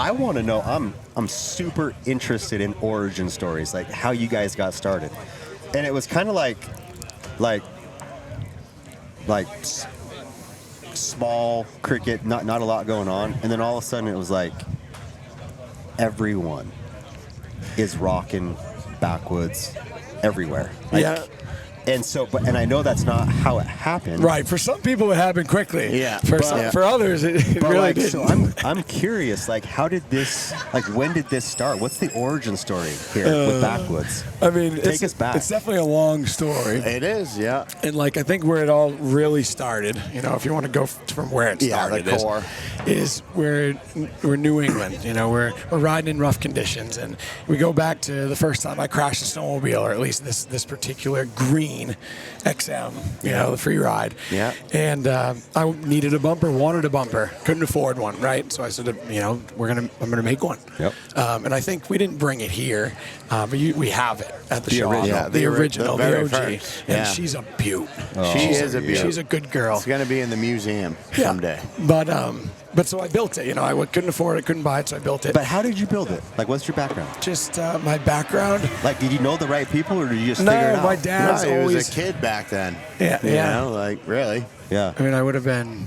I want to know. I'm super interested in origin stories, like how you guys got started, and it was kind of like small cricket, not a lot going on, and then all of a sudden it was like everyone is rocking Backwoods everywhere. Like, yeah. And so, and I know that's not how it happened. Right. For some people, it happened quickly. Yeah. For others, it really didn't. So I'm curious, like, how did this, like, when did this start? What's the origin story here with Backwoods? I mean, Take us back. It's definitely a long story. It is, yeah. And like I think where it all really started, you know, if you want to go from where it started, the core is we're New England. You know, we're riding in rough conditions, and we go back to the first time I crashed a snowmobile, or at least this particular green XM, you know, the free ride. Yeah. And I needed a bumper, wanted a bumper, couldn't afford one, right? So I said, you know, I'm gonna make one. Yep. And I think we didn't bring it here, but we have it at the shop. original. The original, the very OG. first. And Yeah. she's a beaut. Oh. She is a beaut. She's a good girl. It's going to be in the museum someday. But so I built it. You know, I couldn't afford it, couldn't buy it, so I built it. But how did you build it? Like, what's your background? Just my background. Like, did you know the right people, or did you just figure it out? My dad's He always was a kid back then. Yeah, You yeah. know, like, really? Yeah. I mean, I would have been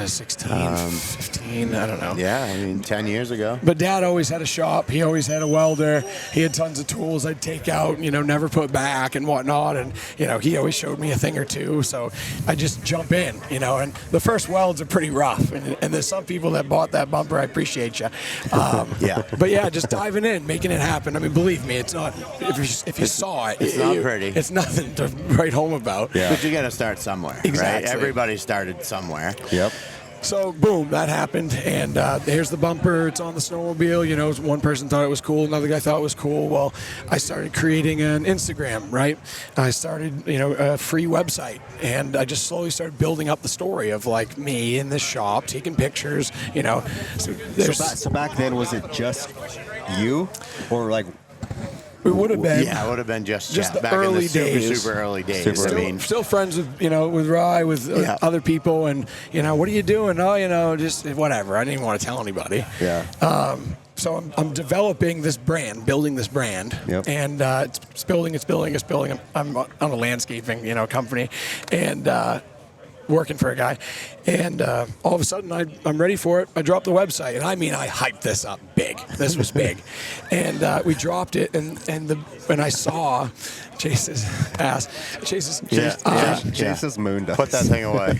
16, 15, I don't know. Yeah, I mean, 10 years ago. But Dad always had a shop. He always had a welder. He had tons of tools I'd take out, you know, never put back and whatnot. And, you know, he always showed me a thing or two. So I just jump in, you know. And the first welds are pretty rough. And there's some people that bought that bumper. I appreciate you. Yeah. But, yeah, just diving in, making it happen. I mean, believe me, it's not, if you saw it. It's not pretty. It's nothing to write home about. Yeah. But you got to start somewhere, Exactly. right? Everybody started somewhere. Yep. So, boom, that happened, and here's the bumper. It's on the snowmobile. You know, one person thought it was cool, another guy thought it was cool. Well, I started creating an Instagram, right? I started, you know, a free website, and I just slowly started building up the story of, like, me in the shop, taking pictures, you know. So back then, was it just you, or like? It would have been. Yeah, it would have been just the back early in the days. super early days. I mean, Still friends with, you know, with Rye, with other people, and, you know, what are you doing? Oh, you know, just whatever. I didn't even want to tell anybody. Yeah. So I'm developing this brand, building this brand, Yep. and it's building. I'm on a landscaping, you know, company, and working for a guy, and all of a sudden I'm ready for it. I dropped the website, and I mean I hyped this up big. This was big, and we dropped it, and I saw Chase's ass, Chase's moon dust. put that thing away.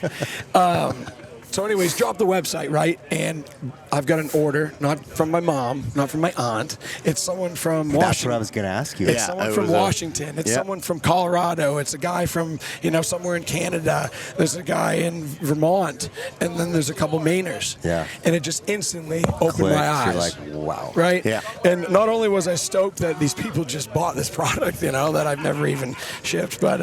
So anyways, drop the website, right? And I've got an order, not from my mom, not from my aunt. It's someone from Washington. That's what I was gonna ask you. It's Yeah, someone it from was Washington. It's someone from Colorado. It's a guy from, you know, somewhere in Canada. There's a guy in Vermont. And then there's a couple Mainers. Yeah. And it just instantly opened Clicks, my eyes. You're like, wow. Right? Yeah. And not only was I stoked that these people just bought this product, you know, that I've never even shipped, but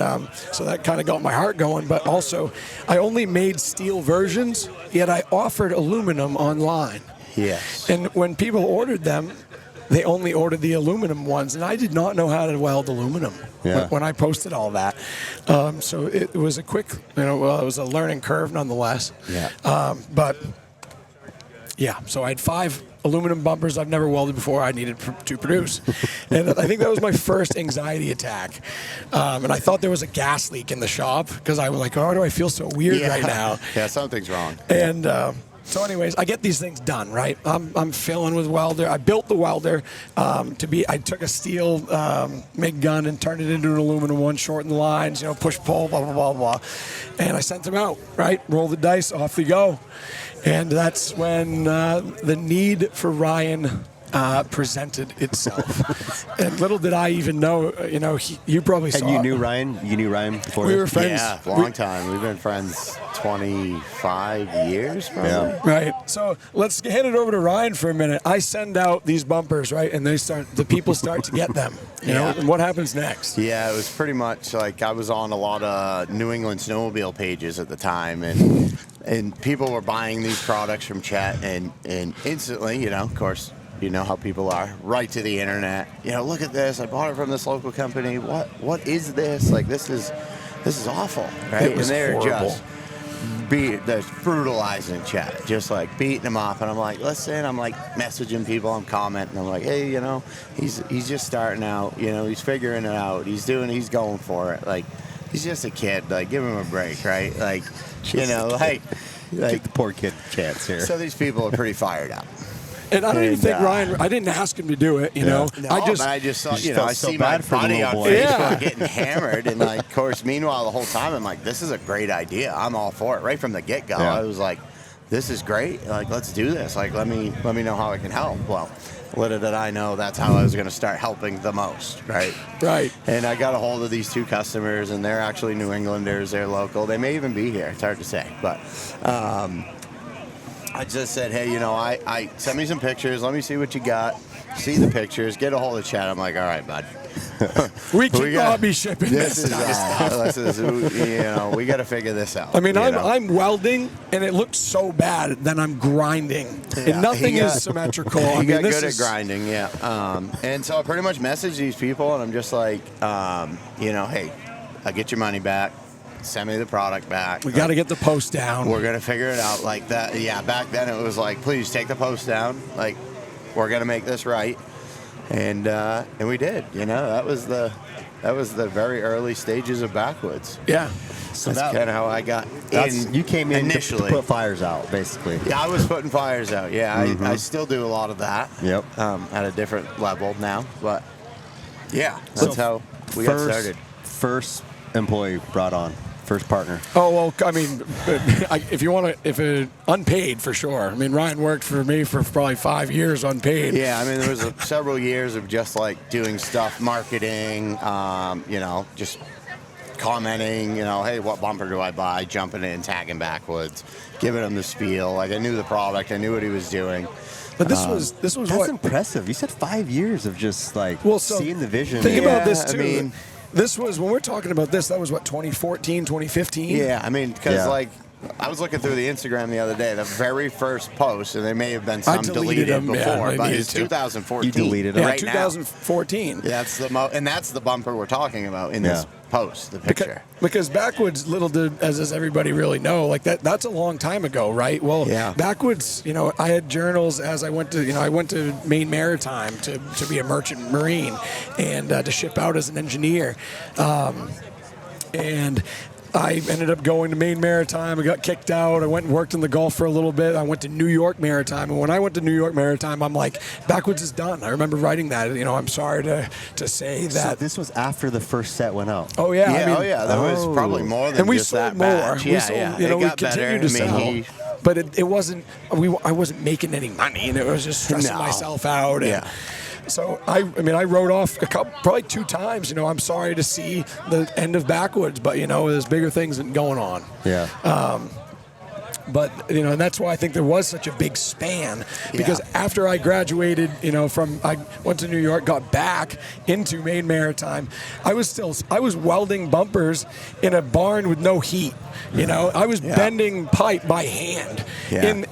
so that kind of got my heart going. But also, I only made steel versions, yet I offered aluminum online. Yes. And when people ordered them, they only ordered the aluminum ones, and I did not know how to weld aluminum when I posted all that. So it was a quick, you know, well, it was a learning curve nonetheless. Yeah. But yeah, so I had 5 aluminum bumpers I've never welded before I needed to produce. And I think that was my first anxiety attack. And I thought there was a gas leak in the shop because I was like, oh, do I feel so weird right now? Yeah, something's wrong. And so anyways, I get these things done, right? I'm filling with welder. I built the welder I took a steel MIG gun and turned it into an aluminum one, shortened the lines, you know, push, pull, blah, blah, blah, blah. And I sent them out, right? Roll the dice, off we go. And that's when the need for Ryan presented itself. And little did I even know, you know, you probably saw And you it. knew Ryan? You knew Ryan before? We were friends. Yeah, long time. We've been friends 25 years, probably. Yeah. Right. So let's hand it over to Ryan for a minute. I send out these bumpers, right, and the people start to get them. You know, and what happens next? Yeah, it was pretty much like I was on a lot of New England snowmobile pages at the time, and people were buying these products from Chet, and instantly, you know, of course, you know how people are, right to the internet. You know, look at this. I bought it from this local company. What is this? Like, this is awful, right? It was and they're horrible. just There's brutalizing Chet, just like beating him off, and I'm like, listen, I'm like messaging people, I'm commenting, I'm like, hey, you know, he's just starting out, you know, he's figuring it out, he's going for it, like, he's just a kid, like, give him a break, right? Like, you know, like Give the poor kid a chance here. So these people are pretty fired up. And I don't even think Ryan. I didn't ask him to do it. You know, No, I just saw. You know, felt I so see my bad for the buddy little on boy. Facebook getting hammered, and like, of course, meanwhile, the whole time I'm like, this is a great idea. I'm all for it. Right from the get go, Yeah. I was like, this is great. Like, let's do this. Like, let me know how I can help. Well, little did I know that's how I was going to start helping the most, right? Right. And I got a hold of these 2 customers, and they're actually New Englanders. They're local. They may even be here. It's hard to say, but. I just said, hey, you know, I send me some pictures. Let me see what you got. See the pictures. Get a hold of Chet. I'm like, all right, bud. We cannot be shipping This this is, stuff. you know, we got to figure this out. I mean, you know? I'm welding, and it looks so bad. Then I'm grinding, and nothing is symmetrical. I He mean, got this good is at grinding, yeah. And so I pretty much messaged these people, and I'm just like, you know, hey, I'll get your money back. Send me the product back. We got to get the post down. We're going to figure it out like that. Yeah, back then it was like, please take the post down. Like, we're going to make this right. And we did. You know, that was the very early stages of Backwoods. Yeah. So that's kind of how I got in. You came in initially. to put fires out, basically. Yeah, I was putting fires out. Yeah, I still do a lot of that. Yep. At a different level now. But, yeah, that's how we got started. First employee brought on. First partner. Oh, well, I mean, if you want to, if it unpaid for sure. I mean, Ryan worked for me for probably 5 years unpaid. Yeah, I mean, there was several years of just like doing stuff, marketing, you know, just commenting, you know, hey, what bumper do I buy? Jumping in, tagging Backwoods, giving him the spiel. Like, I knew the product, I knew what he was doing. But this was That's what impressive. You said 5 years of just like so seeing the vision. Think about this I too. mean- This was, when we're talking about this, that was what, 2014, 2015? Yeah, I mean, because Yeah. like, I was looking through the Instagram the other day, the very first post, and there may have been some deleted them, before, yeah, I but needed it's to. 2014. You deleted it. Yeah, right now. 2014. That's that's the bumper we're talking about in this post, the picture. Because Backwoods, little did, as does everybody really know, like that's a long time ago, right? Well, Yeah. Backwoods, you know, I had journals as I went to Maine Maritime to be a merchant marine and to ship out as an engineer. And I ended up going to Maine Maritime. I got kicked out. I went and worked in the Gulf for a little bit. I went to New York Maritime. And when I went to New York Maritime, I'm like, Backwoods is done. I remember writing that. You know, I'm sorry to say So that. this was after the first set went out. Oh, yeah. Yeah, I mean, there was probably more than and we just sold that more. batch. We Yeah, sold, yeah. you know, It we got better. continued to I mean, sell. But it wasn't, I wasn't making any money, and it was just stressing No. myself out. And Yeah. so, I wrote off probably 2 times, you know, I'm sorry to see the end of Backwoods, but, you know, there's bigger things going on. Yeah. But, you know, and that's why I think there was such a big span. Because Yeah. after I graduated, you know, I went to New York, got back into Maine Maritime, I was welding bumpers in a barn with no heat. You know, I was bending pipe by hand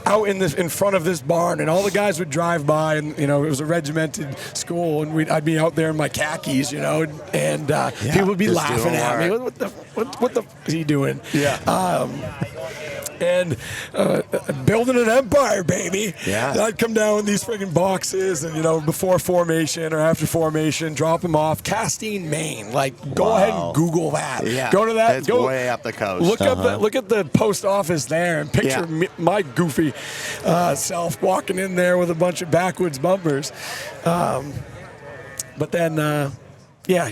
out in front of this barn, and all the guys would drive by, and, you know, it was a regimented school, and I'd be out there in my khakis, you know, and people would be just laughing doing at me. work. What the is he doing? Yeah. And building an empire, baby. Yeah. I'd come down with these friggin' boxes, and, you know, before formation or after formation, drop them off. Castine, Maine. Like, go Wow. ahead and Google that. Yeah. Go to that. It's go way up the coast. Look at the post office there, and picture my goofy self walking in there with a bunch of Backwoods bumpers. But then,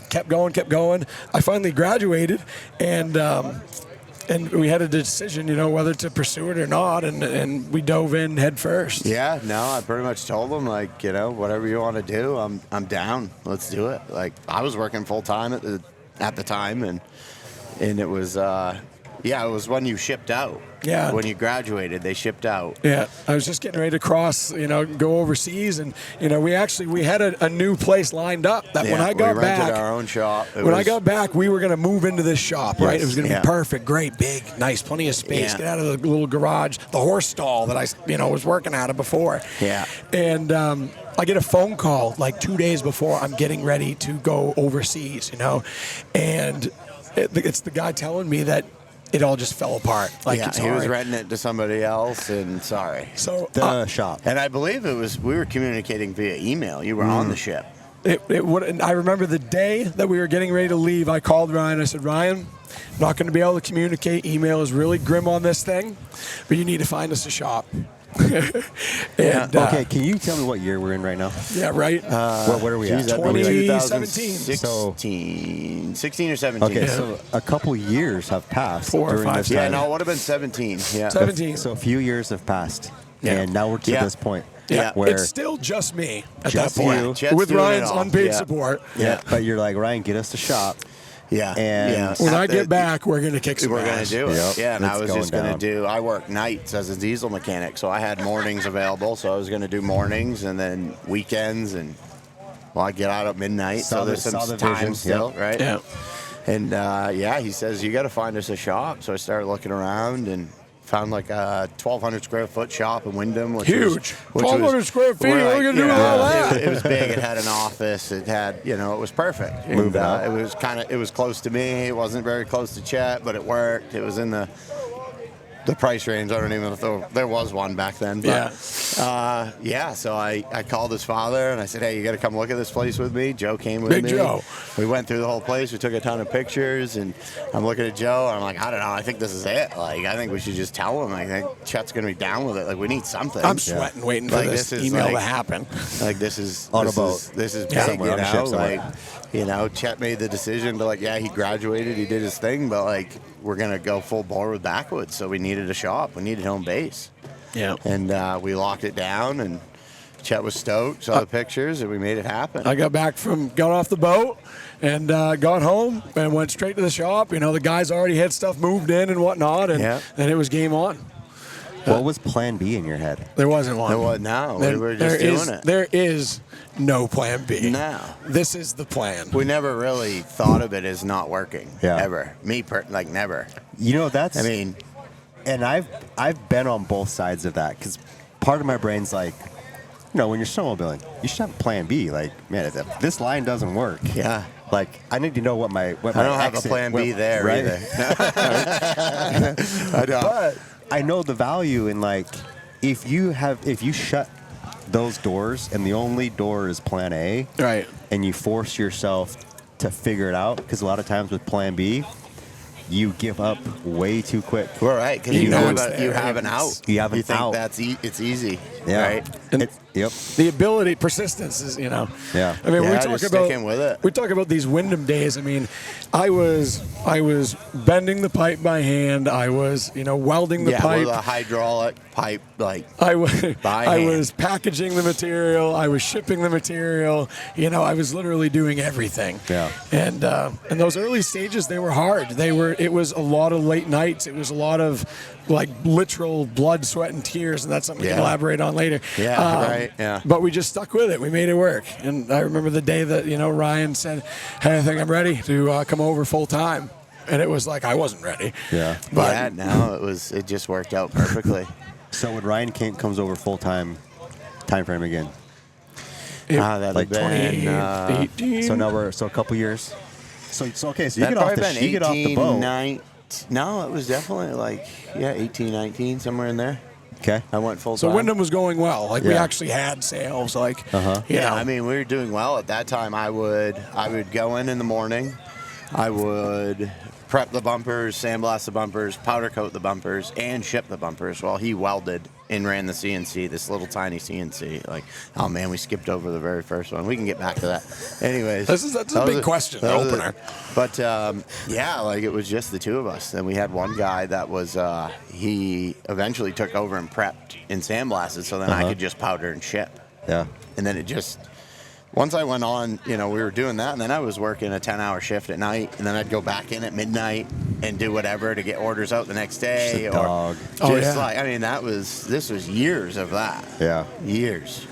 kept going. I finally graduated, and we had a decision, you know, whether to pursue it or not, and we dove in head first. Yeah, no, I pretty much told them, like, you know, whatever you want to do, I'm down. Let's do it. Like, I was working full time at the time, and it was it was when you shipped out. Yeah. When you graduated, they shipped out. Yeah, I was just getting ready to cross, you know, go overseas, and, you know, we had a new place lined up that when I got we rented back. our own shop. I got back, we were going to move into this shop, right? It was going to Yeah. be perfect, great, big, nice, plenty of space. Yeah. Get out of the little garage, the horse stall that I, you know, was working out of before. Yeah. And I get a phone call like 2 days before I'm getting ready to go overseas, you know, and it's the guy telling me that it all just fell apart. Like, yeah, it's he was hard. renting it to somebody else, and sorry. So The shop. And I believe we were communicating via email. You were on the ship. and I remember the day that we were getting ready to leave, I called Ryan. I said, Ryan, I'm not going to be able to communicate. Email is really grim on this thing, but you need to find us a shop. And, Okay, can you tell me what year we're in right now? Yeah, right. What are we at? Geez, that'd be 2017. 16 or 17. Okay, so a couple years have passed 4 or during 5 this Yeah, time. no, it would have been 17. Yeah. 17. So a few years have passed, Yeah. and now we're to Yeah. this point. Yeah. Where It's still just me at Just that point. you. Chet's With doing it Ryan's all. unpaid Yeah. support. Yeah. but you're like, Ryan, get us to shop. Yeah. And yeah. When I At the- get back, we're going to kick some We're going to ass. do it. Yep, Yeah, and I it's was just going going to down. I work nights as a diesel mechanic, so I had mornings available. So I was going to do mornings and then weekends, and well, I get out at midnight, Saw so there's the some vision, time still, yep. right? Yeah. And yeah, he says, you got to find us a shop. So I started looking around and found like a 1,200 square foot shop in Wyndham. Which Huge. was 1,200 square feet, we're what are you gonna do with yeah, all that? It was big. It had an office. It had, it was perfect. And, Moving up. it was close to me. It wasn't very close to Chet, but it worked. It was in the price range. I don't even know if there was one back then. But, yeah, so I called his father and I said, hey, you got to come look at this place with me. Joe came with Big me. Joe. We went through the whole place. We took a ton of pictures, and I'm looking at Joe, and I'm like, I don't know. I think this is it. Like, I think we should just tell him. I think Chet's going to be down with it. Like, we need something. I'm sweating waiting for Like, this this is email like- to happen. Like, this is On a this boat. is- This is Yeah. big, Somewhere, on a ship somewhere. Like, Chet made the decision to, like, yeah, he graduated, he did his thing, but, like, we're going to go full bore with Backwoods, so we needed a shop. We needed home base. Yeah. And we locked it down, and Chet was stoked, saw the pictures, and we made it happen. I got off the boat and got home and went straight to the shop. The guys already had stuff moved in and whatnot, and Yeah. then it was game on. What was Plan B in your head? There wasn't one. No, There- we were just there doing is- it. There is no plan B. No. This is the plan. We never really thought of it as not working, Yeah. ever. Never. That's. I mean, and I've been on both sides of that because part of my brain's like, when you're snowmobiling, you should have a Plan B. Like, man, if this line doesn't work, yeah. like I need to know what my I don't have a plan B there right? either. I don't. But I know the value in, like, if you shut those doors and the only door is Plan A, Right. and you force yourself to figure it out, because a lot of times with Plan B, you give up way too quick. We're right, because You know it's you there. have an out. You have an You think out. it's easy, Yeah. right? And Yep. the ability, persistence is, Yeah. I mean, Yeah, we talk just about sticking with it. We talk about these Wyndham days. I mean, I was bending the pipe by hand. I was, welding the Yeah, pipe. with a hydraulic pipe, like I was by I hand. was packaging the material. I was shipping the material. I was literally doing everything. Yeah. And those early stages, they were hard. It was a lot of late nights. It was a lot of like literal blood, sweat, and tears, and that's something we can Yeah. elaborate on later. Yeah, right, yeah. But we just stuck with it. We made it work. And I remember the day that Ryan said, "Hey, I think I'm ready to come over full time." And it was like I wasn't ready. Yeah. But yeah, no, it just worked out perfectly. So when Ryan comes over full time frame again. That'd like have been 2018. So now we're a couple years. So okay. So you that'd get off probably the been you get off the boat. 18, no, it was definitely like 18, 19, somewhere in there. Okay. I went full So time. Wyndham was going well. Like we Yeah. actually had sales. Like Yeah, I mean, we were doing well at that time. I would go in the morning. I would prep the bumpers, sandblast the bumpers, powder coat the bumpers, and ship the bumpers while he welded and ran the CNC, this little tiny CNC. Like, oh man, we skipped over the very first one. We can get back to that. Anyways, that's a big question, the opener. But yeah, like it was just the two of us. Then we had one guy that was he eventually took over and prepped and sandblasted, so then I could just powder and ship. Yeah. And then it just, once I went on, we were doing that, and then I was working a 10-hour shift at night, and then I'd go back in at midnight and do whatever to get orders out the next day. Just a dog. Just like, I mean, this was years of that. Yeah. Years.